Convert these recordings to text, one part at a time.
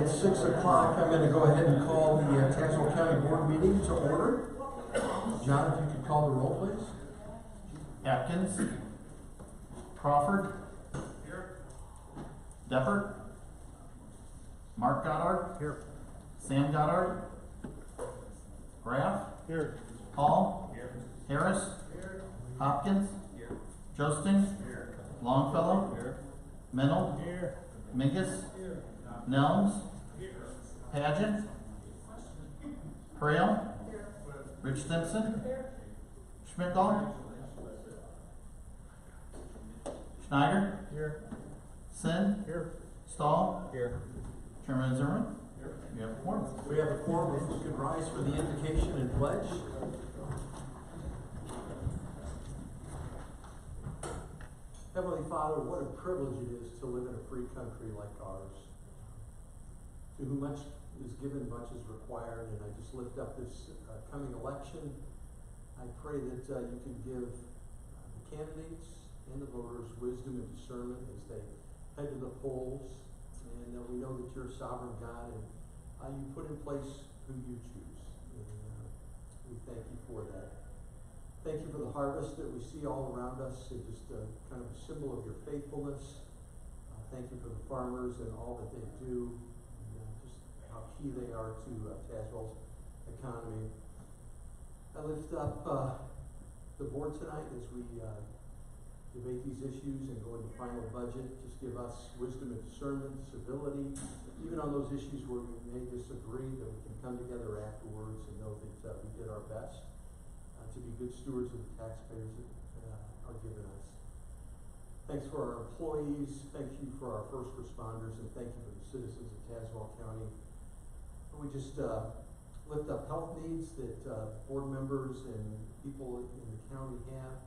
At 6 o'clock, I'm going to go ahead and call the Tazewell County Board meeting to order. John, if you could call the roll, please. Atkins. Crawford. Here. Depper. Mark Goddard. Here. Sam Goddard. Graff. Here. Hall. Here. Harris. Here. Hopkins. Here. Josting. Here. Longfellow. Here. Mennel. Here. Mingus. Here. Nelms. Here. Pageant. Frail. Rich Stimson. Schmidtall. Schneider. Here. Sin. Here. Stahl. Here. Chairman Zimmerman. You have a quorum. We have a quorum. If we could rise for the invocation and pledge. Heavenly Father, what a privilege it is to live in a free country like ours. To whom much is given, much is required, and I just lift up this coming election. I pray that you can give the candidates and the voters wisdom and discernment as they head to the polls, and we know that you're a sovereign God, and you put in place who you choose, and we thank you for that. Thank you for the harvest that we see all around us, and just kind of a symbol of your faithfulness. Thank you for the farmers and all that they do, and just how key they are to Tazewell's economy. I lift up the board tonight as we debate these issues and go into final budget. Just give us wisdom and discernment, civility, even on those issues where we may disagree, that we can come together afterwards and know that we did our best to be good stewards of the taxpayers that are given us. Thanks for our employees, thank you for our first responders, and thank you for the citizens of Tazewell County. We just lift up health needs that board members and people in the county have.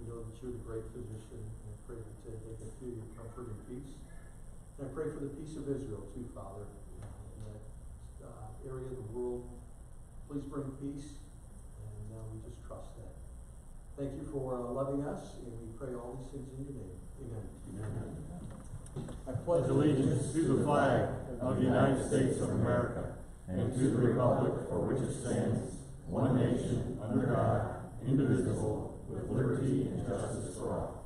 We know that you're the great physician, and I pray that they can feel your comfort and peace. And I pray for the peace of Israel too, Father, in that area of the world. Please bring peace, and we just trust that. Thank you for loving us, and we pray all these things in your name. Amen. Amen. I pledge allegiance to the flag of the United States of America and to the republic for which it stands, one nation, under God, indivisible, with liberty and justice for all.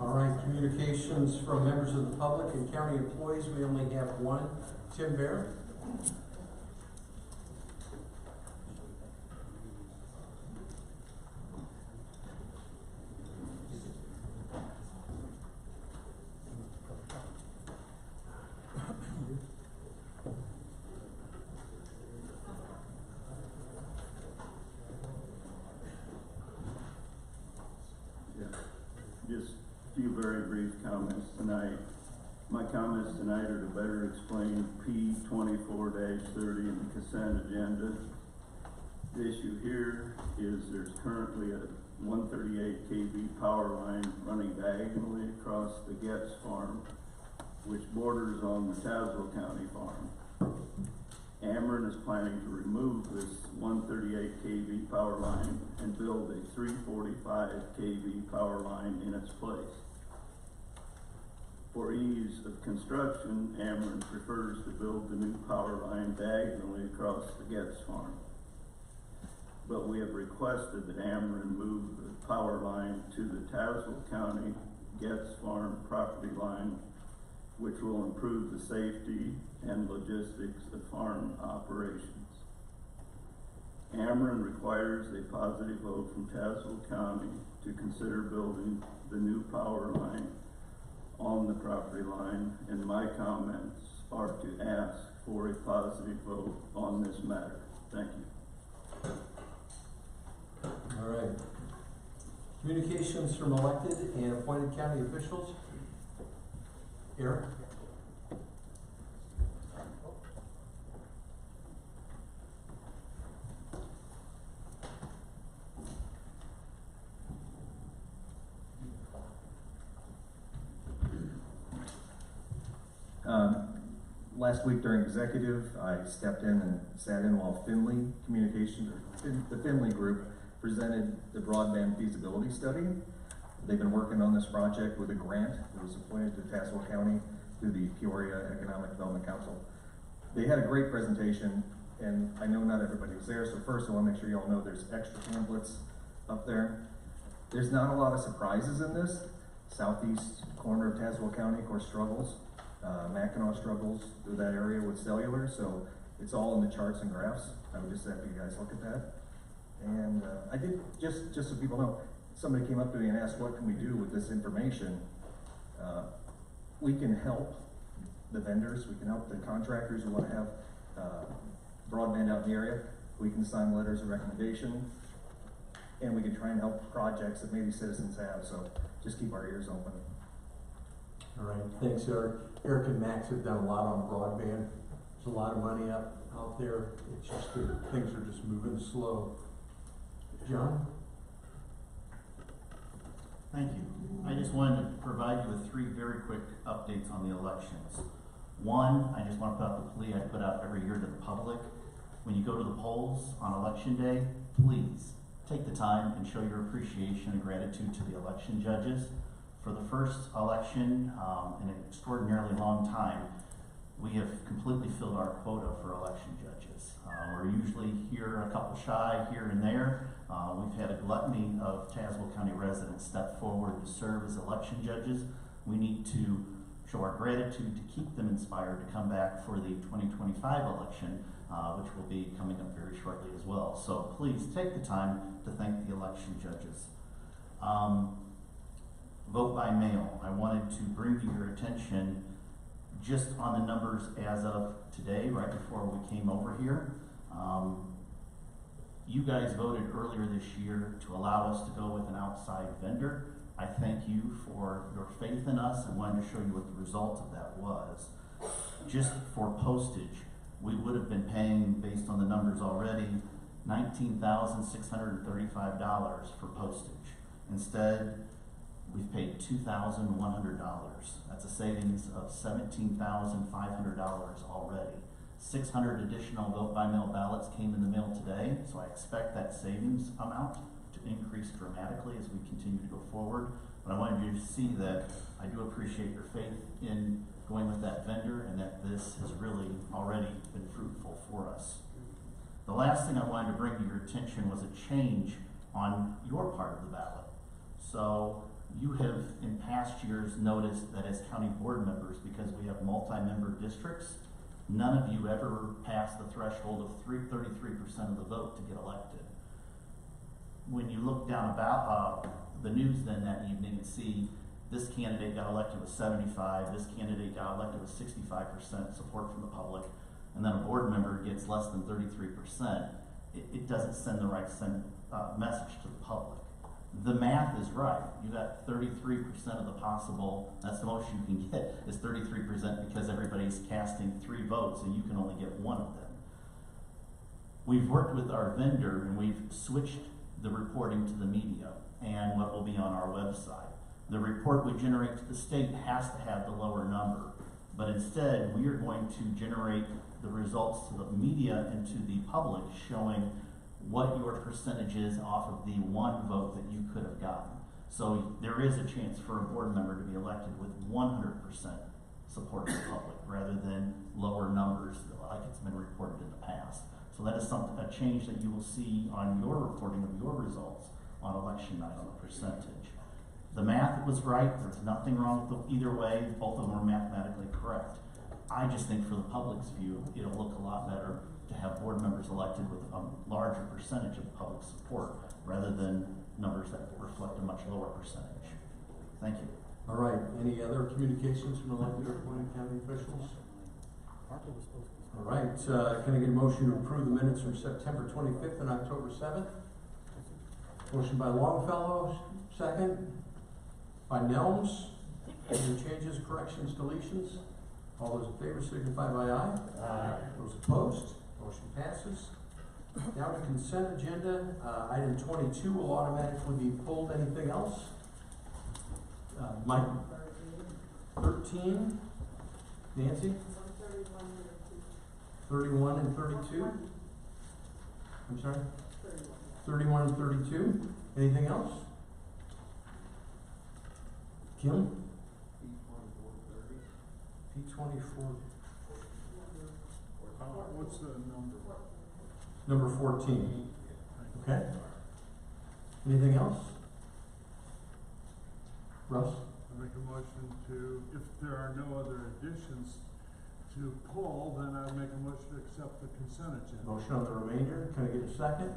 All right, communications from members of the public and county employees. We only have one. Tim Bear. Just a few very brief comments tonight. My comments tonight are to better explain P24-30 in the consent agenda. The issue here is there's currently a 138 kV power line running diagonally across the Getz farm, which borders on the Tazewell County farm. Ameren is planning to remove this 138 kV power line and build a 345 kV power line in its place. For ease of construction, Ameren prefers to build the new power line diagonally across the Getz farm. But we have requested that Ameren move the power line to the Tazewell County Getz farm property line, which will improve the safety and logistics of farm operations. Ameren requires a positive vote from Tazewell County to consider building the new power line on the property line, and my comments are to ask for a positive vote on this matter. Thank you. All right. Communications from elected and appointed county officials. Eric? Last week during executive, I stepped in and sat in while Finley Communications, the Finley Group, presented the broadband feasibility study. They've been working on this project with a grant that was appointed to Tazewell County through the Peoria Economic Development Council. They had a great presentation, and I know not everybody was there, so first I want to make sure you all know there's extra pamphlets up there. There's not a lot of surprises in this. Southeast corner of Tazewell County, of course, struggles. Mackinac struggles through that area with cellular, so it's all in the charts and graphs. I would just have you guys look at that. And I did, just so people know, somebody came up to me and asked, what can we do with this information? We can help the vendors, we can help the contractors who want to have broadband out in the area. We can sign letters of recommendation, and we can try and help projects that maybe citizens have, so just keep our ears open. All right, thanks, Eric. Eric and Max have done a lot on broadband. There's a lot of money out there. It's just that things are just moving slow. John? Thank you. I just wanted to provide you with 3 very quick updates on the elections. One, I just want to put out the plea I put out every year to the public. When you go to the polls on election day, please take the time and show your appreciation and gratitude to the election judges. For the first election in an extraordinarily long time, we have completely filled our quota for election judges. We're usually here a couple shy here and there. We've had a gluttony of Tazewell County residents step forward to serve as election judges. We need to show our gratitude to keep them inspired to come back for the 2025 election, which will be coming up very shortly as well. So please take the time to thank the election judges. Vote by mail. I wanted to bring to your attention just on the numbers as of today, right before we came over here. You guys voted earlier this year to allow us to go with an outside vendor. I thank you for your faith in us and wanted to show you what the result of that was. Just for postage, we would have been paying, based on the numbers already, $19,635 for postage. Instead, we've paid $2,100. That's a savings of $17,500 already. 600 additional vote-by-mail ballots came in the mail today, so I expect that savings amount to increase dramatically as we continue to go forward. But I wanted you to see that I do appreciate your faith in going with that vendor and that this has really already been fruitful for us. The last thing I wanted to bring to your attention was a change on your part of the ballot. So you have in past years noticed that as county board members, because we have multi-member districts, none of you ever passed the threshold of 33% of the vote to get elected. When you look down about the news then that evening and see this candidate got elected with 75, this candidate got elected with 65% support from the public, and then a board member gets less than 33%, it doesn't send the right message to the public. The math is right. You got 33% of the possible, that's the most you can get, is 33% because everybody's casting 3 votes and you can only get 1 of them. We've worked with our vendor and we've switched the reporting to the media and what will be on our website. The report we generate to the state has to have the lower number, but instead we are going to generate the results to the media and to the public showing what your percentage is off of the 1 vote that you could have gotten. So there is a chance for a board member to be elected with 100% support of the public rather than lower numbers like it's been reported in the past. So that is a change that you will see on your reporting of your results on election night on the percentage. The math was right. There's nothing wrong with either way. Both of them are mathematically correct. I just think for the public's view, it'll look a lot better to have board members elected with a larger percentage of public support rather than numbers that reflect a much lower percentage. Thank you. All right, any other communications from elected or appointed county officials? All right, can I get a motion to approve the minutes from September 25th and October 7th? Motion by Longfellow, second. By Nelms. Any changes, corrections, deletions? All those in favor signify by aye. Aye. Those opposed? Motion passes. Now to consent agenda. Item 22 will automatically be pulled. Anything else? Mike? 13. Nancy? 31 and 32. I'm sorry? 31 and 32. Anything else? Kim? P24. What's the number? Number 14. Okay. Anything else? Russ? I make a motion to, if there are no other additions to pull, then I make a motion to accept the consent agenda. Motion on the remainder. Can I get a second?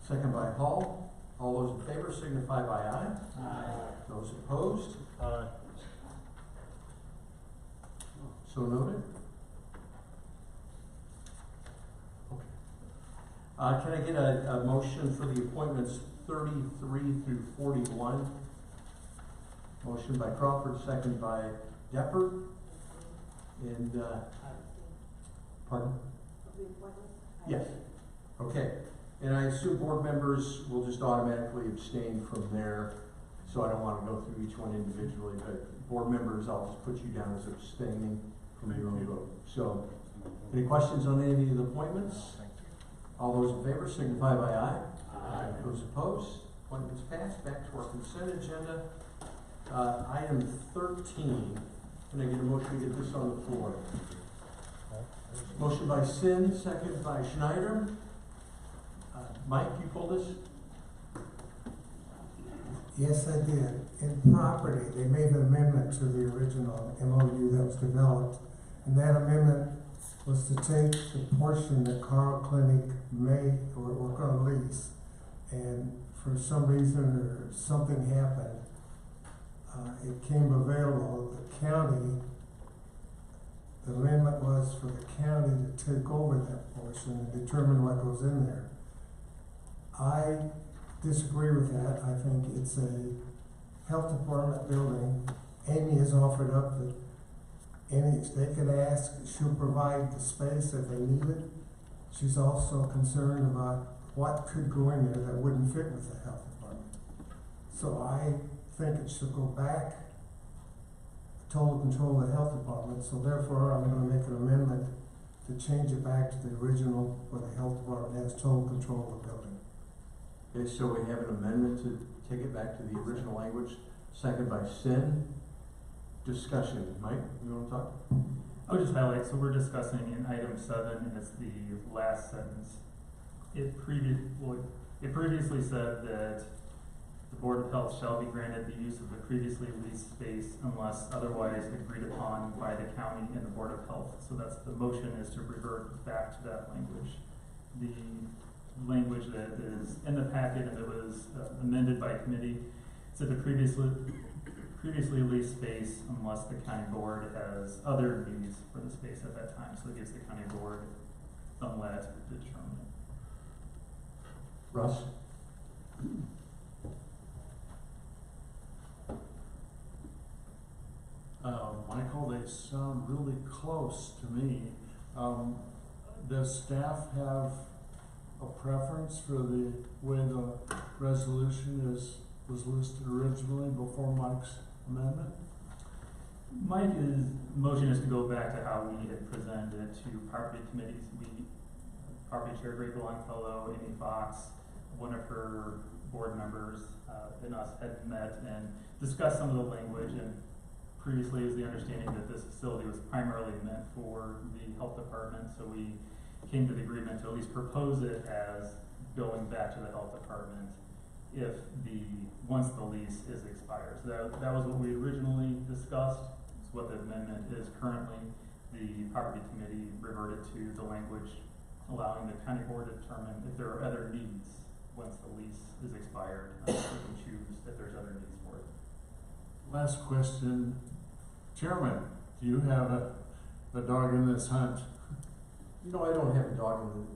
Second by Hall. All those in favor signify by aye. Aye. Those opposed? Aye. So noted. Okay. Can I get a motion for the appointments 33 through 41? Motion by Crawford, second by Deppert. And, pardon? Yes. Okay. And I assume board members will just automatically abstain from there, so I don't want to go through each one individually, but board members, I'll just put you down as abstaining from your own vote. So, any questions on any of the appointments? All those in favor signify by aye. Aye. Those opposed? Appointments passed. Back to our consent agenda. Item 13. Can I get a motion to get this on the floor? Motion by Sin, second by Schneider. Mike, you pulled this? Yes, I did. In property, they made an amendment to the original MOU that was developed, and that amendment was to take the portion that Carl Clinic were gonna lease, and for some reason or something happened, it came available. The county, the amendment was for the county to take over that portion and determine what goes in there. I disagree with that. I think it's a health department building. Amy has offered up that they could ask, she'll provide the space if they need it. She's also concerned about what could go in there that wouldn't fit with the health department. So I think it should go back, total control of the health department. So therefore, I'm gonna make an amendment to change it back to the original where the health department has total control of the building. Okay, so we have an amendment to take it back to the original language, second by Sin. Discussion. Mike, you want to talk? I would just highlight, so we're discussing in item 7, and it's the last sentence. It previously said that the Board of Health shall be granted the use of the previously leased space unless otherwise agreed upon by the county and the Board of Health. So that's, the motion is to revert back to that language. The language that is in the packet and that was amended by committee said the previously leased space unless the county board has other needs for the space at that time. So it gives the county board some latitude to determine it. Russ? Michael, they sound really close to me. Does staff have a preference for the way the resolution was listed originally before Mike's amendment? Mike's motion is to go back to how we had presented it to property committees. Property Chair Greg Longfellow, Amy Fox, one of her board members, and us had met and discussed some of the language, and previously is the understanding that this facility was primarily meant for the health department, so we came to the agreement to at least propose it as going back to the health department once the lease is expired. So that was what we originally discussed. It's what the amendment is currently. The property committee reverted to the language allowing the county board to determine if there are other needs once the lease is expired. We can choose if there's other needs for it. Last question. Chairman, do you have a dog in this hunt? You know, I don't have a dog in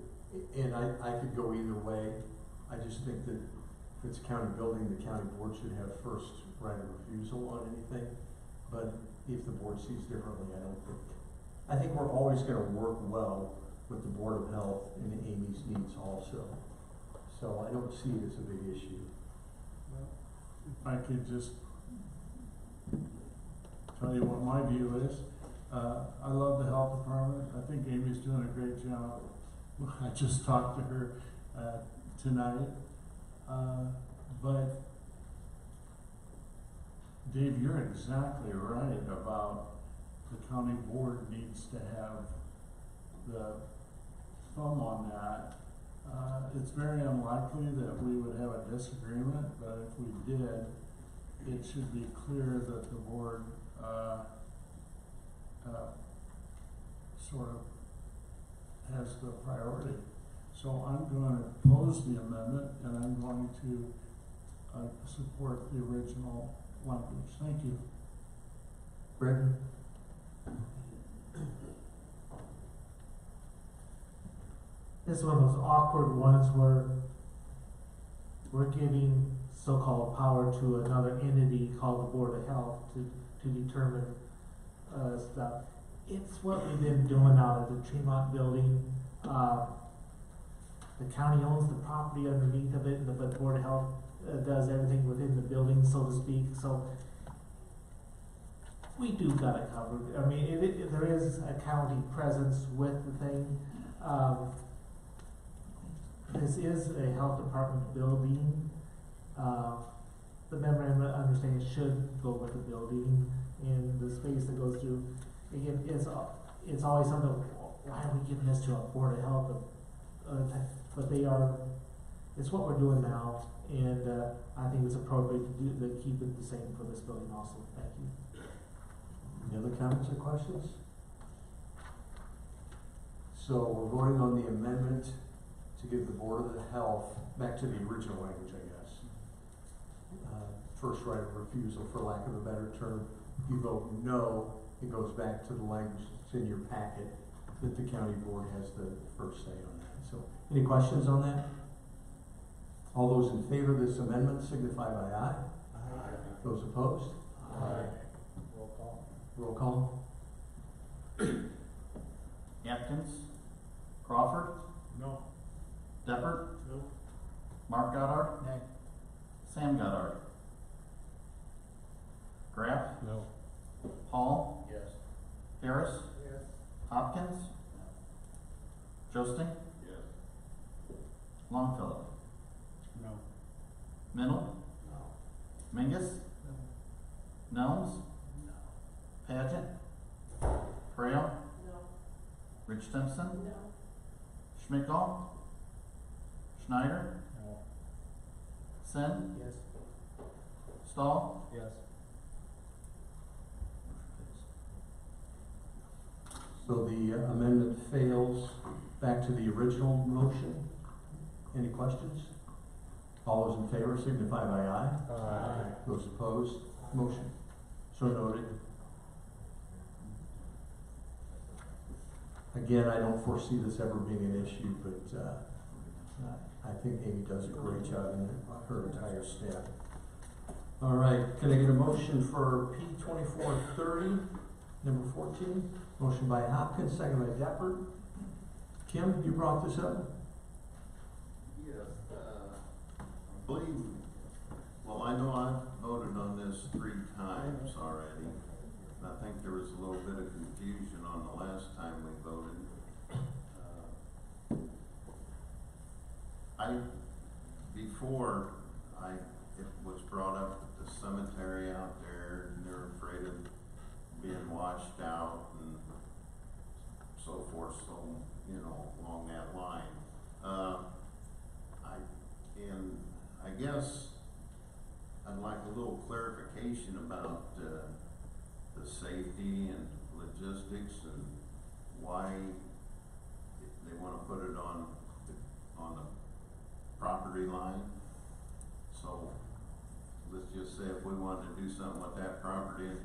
it, and I could go either way. I just think that if it's a county building, the county board should have first right of refusal on anything. But if the board sees differently, I think we're always gonna work well with the Board of Health and Amy's needs also. So I don't see it as a big issue. If I could just tell you what my view is. I love the health department. I think Amy's doing a great job. I just talked to her tonight. But Dave, you're exactly right about the county board needs to have the thumb on that. It's very unlikely that we would have a disagreement, but if we did, it should be clear that the board, sort of has the priority. So I'm going to oppose the amendment, and I'm going to support the original language. Thank you. Brandon? This is one of those awkward ones where we're giving so-called power to another entity called the Board of Health to determine, stuff. It's what we've been doing out of the Tremont building. The county owns the property underneath of it, but the Board of Health does everything within the building, so to speak, so we do got it covered. I mean, there is a county presence with the thing. This is a health department building. The memorandum of understanding should go with the building and the space that goes through. Again, it's always something, why are we giving this to a Board of Health? But it's what we're doing now, and I think it's appropriate to keep it the same for this building also. Thank you. Any other comments or questions? So we're voting on the amendment to give the Board of the Health, back to the original language, I guess. First right of refusal, for lack of a better term. If you vote no, it goes back to the language that's in your packet, that the county board has the first say on that. So, any questions on that? All those in favor of this amendment signify by aye. Aye. Those opposed? Aye. Roll call. Roll call. Atkins? Crawford? No. Deppert? No. Mark Goddard? Nay. Sam Goddard? Graff? No. Hall? Yes. Harris? Yes. Hopkins? Josting? Yes. Longfellow? No. Mennel? No. Mingus? Nelms? No. Pageant? Frail? Rich Simpson? Schmidtall? Schneider? No. Sin? Yes. Stahl? Yes. So the amendment fails. Back to the original motion. Any questions? All those in favor signify by aye. Aye. Those opposed, motion. So noted. Again, I don't foresee this ever being an issue, but I think Amy does a great job and her entire staff. All right, can I get a motion for P 2430, number 14? Motion by Hopkins, second by Deppert. Kim, you brought this up? Yes, I believe, well, I know I've voted on this 3 times already. I think there was a little bit of confusion on the last time we voted. Before it was brought up that the cemetery out there, and they're afraid of being washed out and so forth, so, along that line. I guess I'd like a little clarification about, the safety and logistics and why they wanna put it on the property line. So, let's just say if we wanted to do something with that property in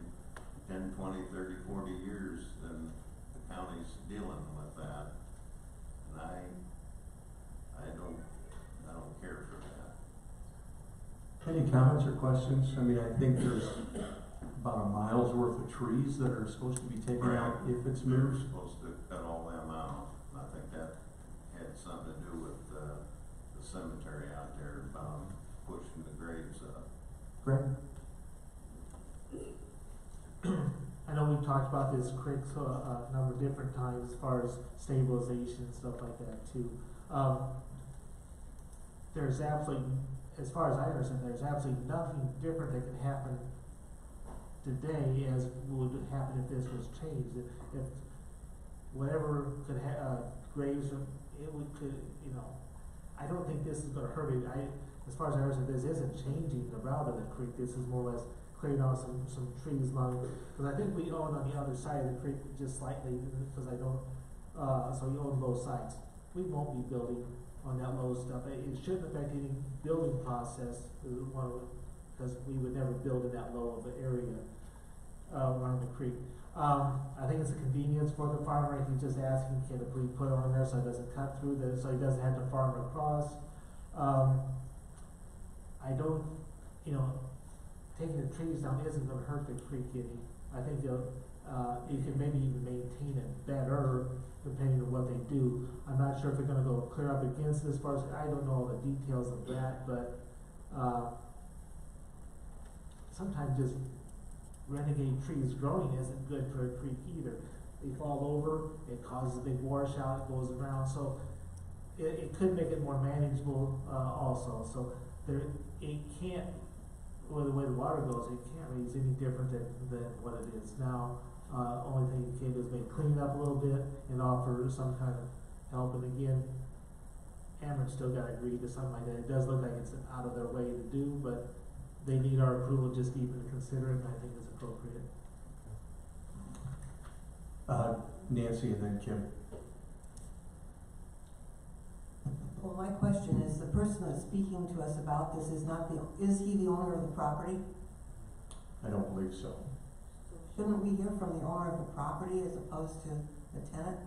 10, 20, 30, 40 years, then the county's dealing with that. And I don't care for that. Any comments or questions? I mean, I think there's about a mile's worth of trees that are supposed to be taken out if it's They were moved. supposed to cut all them out. I think that had something to do with, the cemetery out there about pushing the graves up. Greg? I know we've talked about this creek a number of different times as far as stabilization and stuff like that too. There's absolutely, as far as I understand, there's absolutely nothing different that can happen today as would happen if this was changed. If whatever could graves, I don't think this is gonna hurt it. As far as I understand, this isn't changing the route of the creek. This is more or less clearing out some trees along, because I think we own on the other side of the creek just slightly, because I don't, so we own both sides. We won't be building on that low stuff. It shouldn't affect any building process, because we would never build in that low of an area, around the creek. I think it's a convenience for the farmer. He's just asking, can we put it on there so it doesn't cut through so he doesn't have to farm across. I don't, taking the trees down isn't gonna hurt the creek any. I think you can maybe even maintain it better depending on what they do. I'm not sure if they're gonna go clear up against it as far as, I don't know all the details of that, but, sometimes just renegade trees growing isn't good for a creek either. They fall over, it causes a big washout, it goes around, so it could make it more manageable, also. So it can't, with the way the water goes, it can't raise any different than what it is now. Only thing you can do is maybe clean it up a little bit and offer some kind of help. And again, Ameren still gotta agree to something like that. It does look like it's out of their way to do, but they need our approval just even to consider it, and I think it's appropriate. Nancy and then Kim. Well, my question is, the person that's speaking to us about this is he the owner of the property? I don't believe so. Shouldn't we hear from the owner of the property as opposed to the tenant?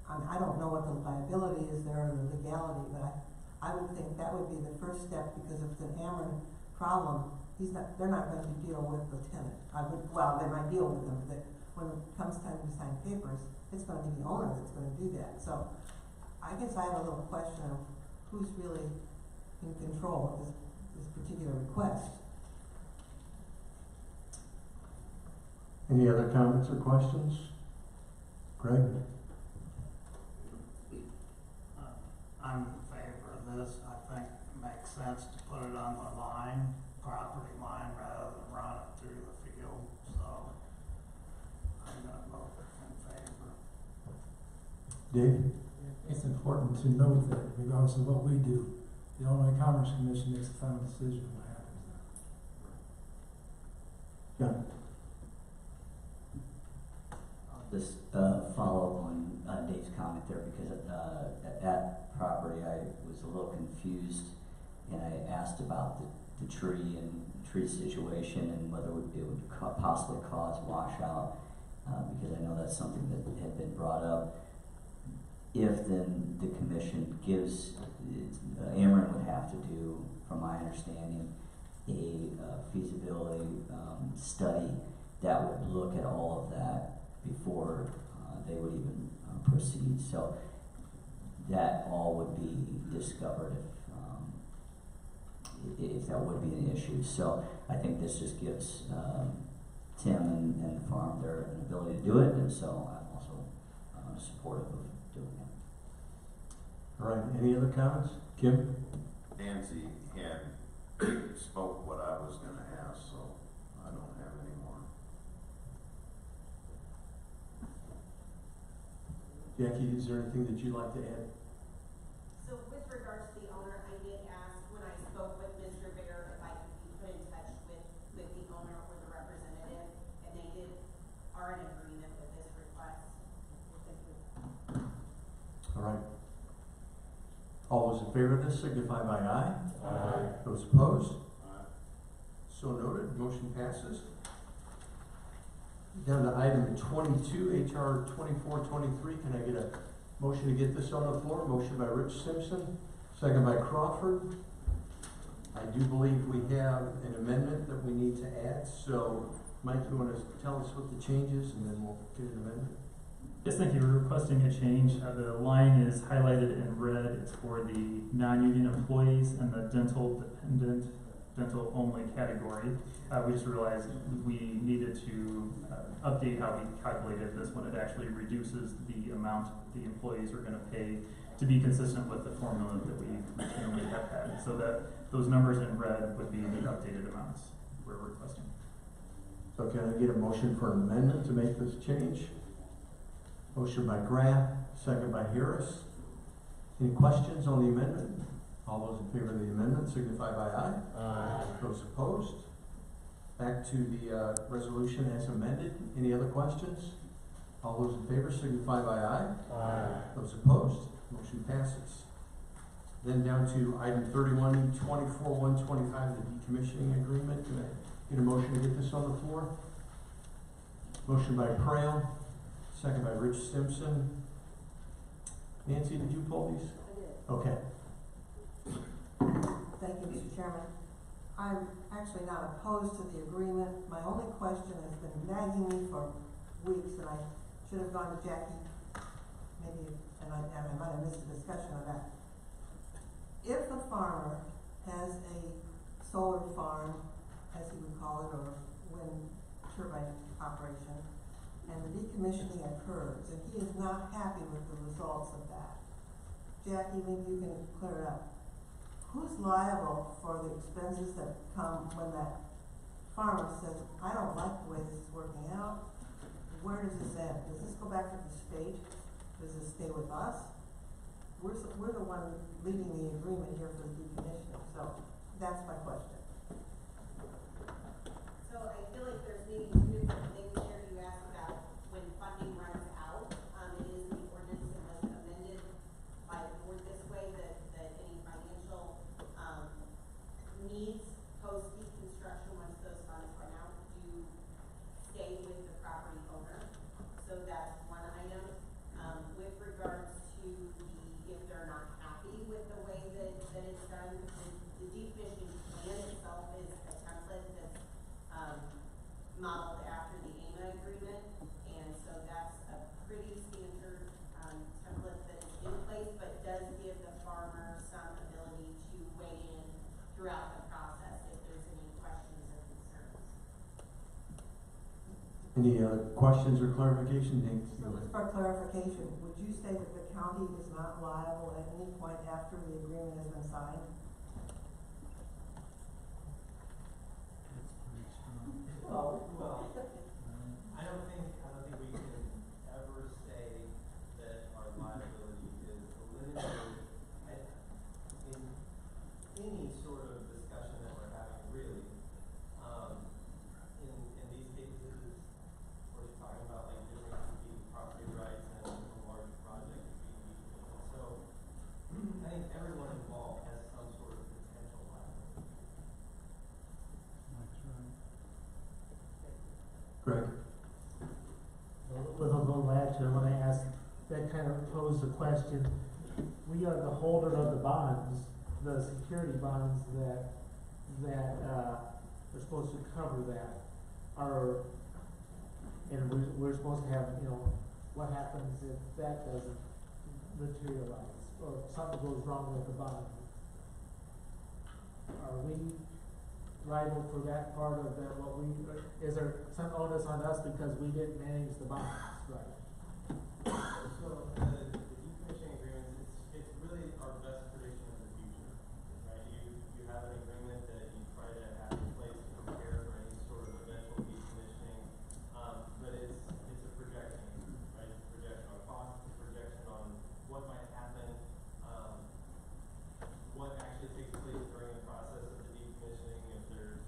I don't know what the liability is there or the legality, but I would think that would be the first step, because if it's an Ameren problem, they're not going to deal with the tenant. They might deal with them, but when it comes time to sign papers, it's going to be the owner that's going to do that. So I guess I have a little question of who's really in control of this particular request. Any other comments or questions? Greg? I'm in favor of this. I think it makes sense to put it on the property line, rather than run it through the field, so I'm gonna vote in favor. Dave? It's important to note that regardless of what we do, the Illinois Commerce Commission makes the final decision on what happens now. Yeah. Just follow up on Dave's comment there, because at that property I was a little confused, and I asked about the tree and tree situation and whether it would possibly cause washout, because I know that's something that had been brought up. If then the commission gives, Ameren would have to do, from my understanding, a feasibility study that would look at all of that before they would even proceed. So that all would be discovered if that would be an issue. So I think this just gives Tim and the farm an ability to do it, and so I'm also supportive of doing it. All right, any other comments? Kim? Nancy had spoke what I was gonna ask, so I don't have any more. Jackie, is there anything that you'd like to add? So with regards to the owner, I did ask when I spoke with Mr. Bear if I could be put in touch with the owner or the representative, and they are in agreement with this request. All right. All those in favor of this signify by aye. Aye. Those opposed? Aye. So noted, motion passes. Down to item 22, HR 2423. Can I get a motion to get this on the floor? Motion by Rich Simpson, second by Crawford. I do believe we have an amendment that we need to add. So, Mike, you want to tell us what the change is, and then we'll get an amendment? Yes, thank you. We're requesting a change. The line is highlighted in red. It's for the non-union employees and the dental only category. We just realized we needed to update how we calculated this when it actually reduces the amount the employees are going to pay to be consistent with the formula that we routinely have had. So that those numbers in red would be the updated amounts we're requesting. So can I get a motion for an amendment to make this change? Motion by Graff, second by Harris. Any questions on the amendment? All those in favor of the amendment signify by aye. Aye. Those opposed? Back to the resolution as amended. Any other questions? All those in favor signify by aye. Aye. Those opposed? Motion passes. Then down to item 3124-125, the decommissioning agreement. Can I get a motion to get this on the floor? Motion by Prail, second by Rich Simpson. Nancy, did you pull these? I did. Okay. Thank you, Mr. Chairman. I'm actually not opposed to the agreement. My only question has been nagging me for weeks, and I should have gone to Jackie, maybe, and I might have missed a discussion of that. If a farmer has a solar farm, as he would call it, or wind turbine operation, and the decommissioning occurs, and he is not happy with the results of that, Jackie, maybe you can clear it up. Who's liable for the expenses that come when that farmer says, I don't like the way this is working out? Where does this end? Does this go back to the state? Does this stay with us? We're the one leading the agreement here for the decommissioning, so that's my question. So I feel like there's maybe two different things here. You asked about when funding runs out. It is in the ordinance that was amended by the board this way that any financial needs post deconstruction, once those funds run out, do stay with the property owner. So that's one item. With regards to if they're not happy with the way that it's done, the decommissioning plan itself is a template that's modeled after the AMA agreement, and so that's a pretty standard template that is in place, but does give the farmer some ability to weigh in throughout the process if there's any questions or concerns. Any questions or clarification, Nate? So just for clarification, would you say that the county is not liable at any point after the agreement has been signed? Well, I don't think we can ever say that our liability is limited. In any sort of discussion that we're having, really, in these cases, we're talking about like different competing property rights and a large project being decommissioned. So I think everyone involved has some sort of potential liability. Greg? With a little action, when I asked, that kind of posed the question, we are the holder of the bonds, the security bonds that are supposed to cover that. And we're supposed to have, what happens if that doesn't materialize, or something goes wrong with the bond? Are we liable for that part of that, is there some onus on us because we didn't manage the bonds, right? So the decommissioning agreements, it's really our best prediction of the future, right? You have an agreement that you try to have in place to prepare for any sort of eventual decommissioning, but it's a projection, right? It's a projection on cost, it's a projection on what might happen, what actually takes place during the process of the decommissioning, if there's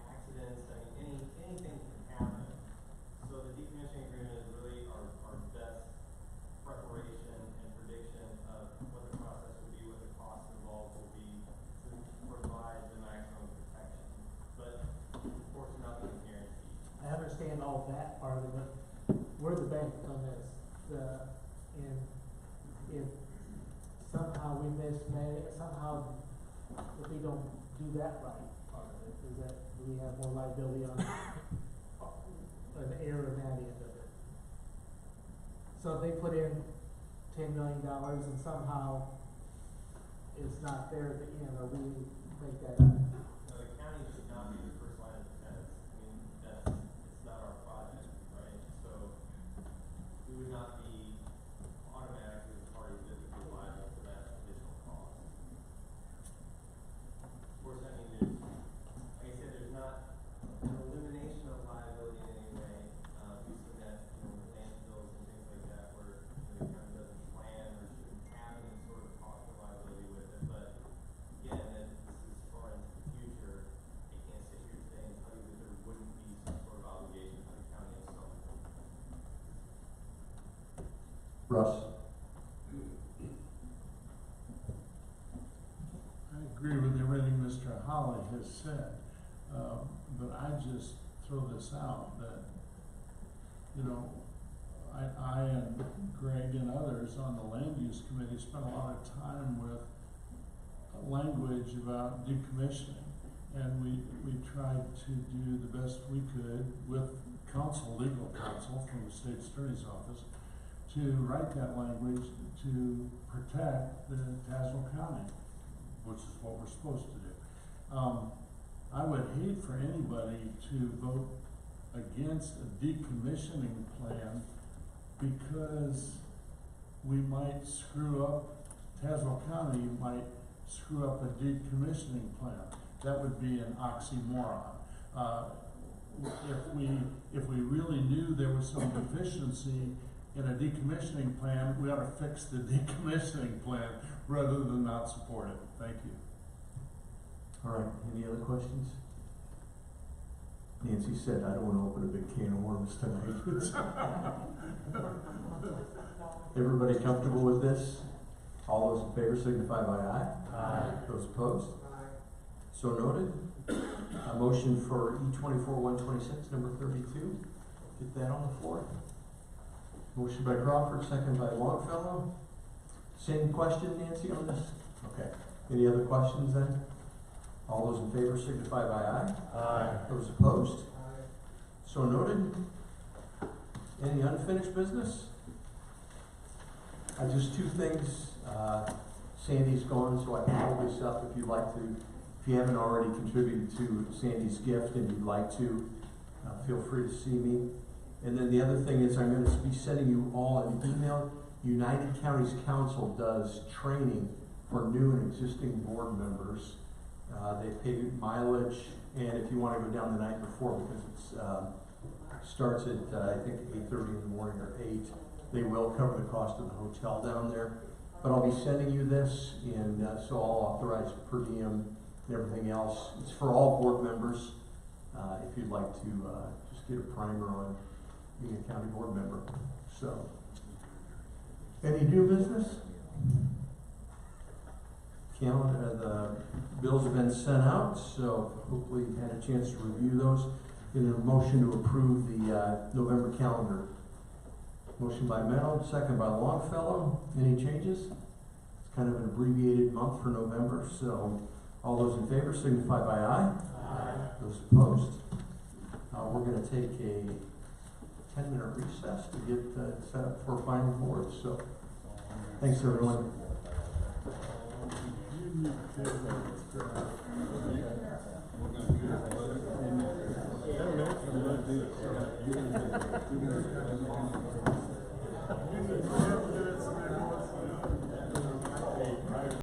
accidents, anything can happen. So the decommissioning agreement is really our best preparation and prediction of what the process will be, what the costs involved will be to provide the maximum protection. But of course, nothing is guaranteed. I understand all that part of it, but we're the bank on this, and if somehow we somehow if we don't do that right part of it, is that we have more liability on an error in that end of it. So if they put in $10 million and somehow it's not there at the end, or we make that up. Now, the county should not be the first line of defense. I mean, it's not our project, right? So we would not be automatically the party that would be liable for that additional cost. Of course, I mean, like I said, there's not Russ? I agree with everything Mr. Holly has said, but I just throw this out that, you know, I and Greg and others on the land use committee spent a lot of time with language about decommissioning. And we tried to do the best we could with legal counsel from the state attorney's office to write that language to protect the Tazewell County, which is what we're supposed to do. I would hate for anybody to vote against a decommissioning plan because we might screw up, Tazewell County might screw up a decommissioning plan. That would be an oxymoron. If we really knew there was some deficiency in a decommissioning plan, we ought to fix the decommissioning plan rather than not support it. Thank you. All right, any other questions? Nancy said, I don't want to open a big can of worms tonight. Everybody comfortable with this? All those in favor signify by aye. Aye. Those opposed? So noted. A motion for E24-126, number 32. Get that on the floor. Motion by Crawford, second by Longfellow. Same question, Nancy, on this? Okay. Any other questions then? All those in favor signify by aye. Aye. Those opposed? Aye. So noted. Any unfinished business? Just two things. Sandy's gone, so I can hold this up if you'd like to. If you haven't already contributed to Sandy's gift and you'd like to, feel free to see me. And then the other thing is I'm going to be sending you all an email. United Counties Council does training for new and existing board members. They pay mileage, and if you want to go down the night before, because it starts at I think 8:30 in the morning or 8, they will cover the cost of the hotel down there. But I'll be sending you this, and so I'll authorize per diem and everything else. It's for all board members. If you'd like to just get a primer on being a county board member. So, any new business? The bills have been sent out, so hopefully you've had a chance to review those. In a motion to approve the November calendar. Motion by Meadow, second by Longfellow. Any changes? It's kind of an abbreviated month for November, so all those in favor signify by aye. Aye. Those opposed? We're going to take a 10-minute recess to get set up for final board. So, thanks everyone. We're going to do